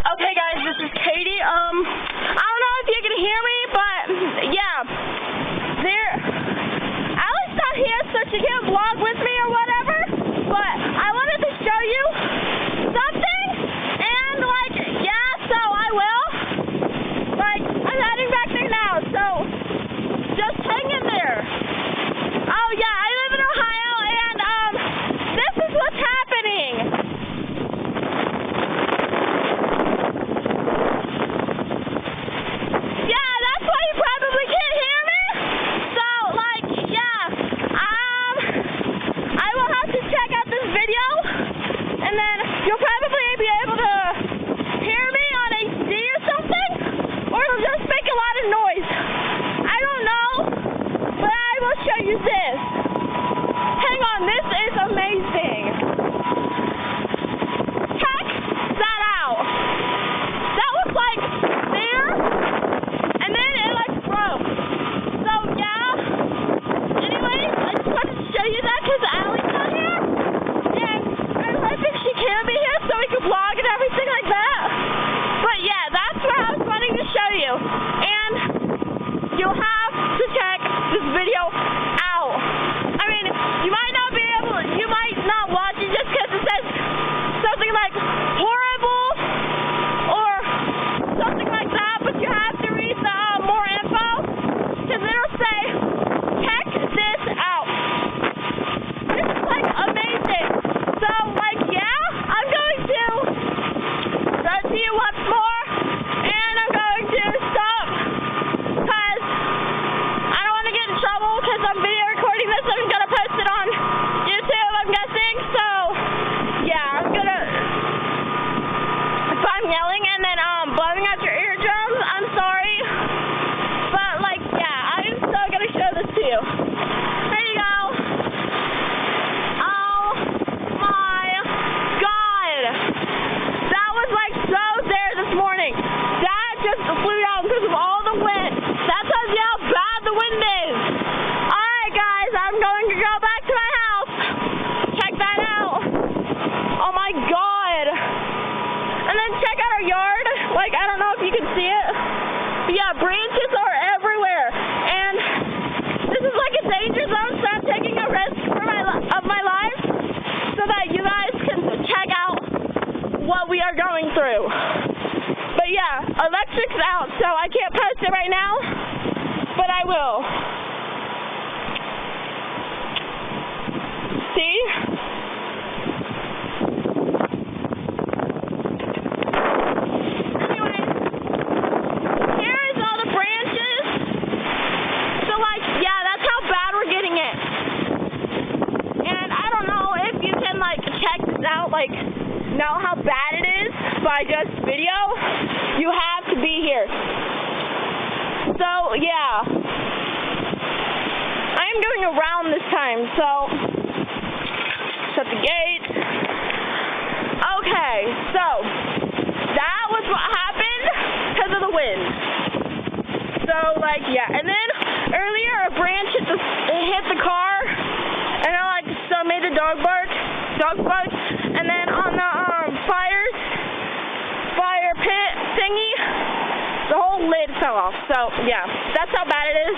Okay, guys, this is Katie. I don't know if you can hear me, but yeah, Allie's not here, so she can't vlog with me or whatever. But I wanted to show you something, and so I will. I'm heading back there now, so just hang in there. Oh yeah, I live in Ohio, and this is what's happening. You'll probably be able to hear me on HD or something, or it'll just make a lot of noise. I don't know, but I will show you this. Hang on, this is amazing. Check that out. That was there, and then it broke. So yeah, anyways, I just wanted to show you that because Allie's not here. I think she can be here so we can vlog and everything like that. But yeah, that's what I was wanting to show you. And you'll have to check this video out. I mean, you might not watch it just because it says something like horrible or something like that, but you have to read the more info because it'll say, check this out. This is amazing. So I'm going to show to you once more, and I'm going to stop because I don't want to get in trouble because I'm video recording this and I'm going to post it on YouTube, I'm guessing. So yeah, if I'm yelling and then blowing out your eardrums, I'm sorry, but I'm still going to show this to you. There you go. Flew down because of all the wind. That tells you how bad the wind is. Alright guys, I'm going to go back to my house. Check that out. Oh my god. And then check out our yard. I don't know if you can see it. But yeah, branches are everywhere. And this is a danger zone, so I'm taking a risk of my life so that you guys can check out what we are going through. But yeah, electric's out, so I can't post it right now, but I will. See? Anyways, here is all the branches. So yeah, that's how bad we're getting it. And I don't know if you can check this out, know how bad it is by just video. You have to be here. So yeah, I am going around this time, so shut the gate. Okay, so that was what happened because of the wind. So yeah, and then earlier a branch hit the car, and it made the dog bark, and then on the fire pit thingy, the whole lid fell off. So yeah, that's how bad it is.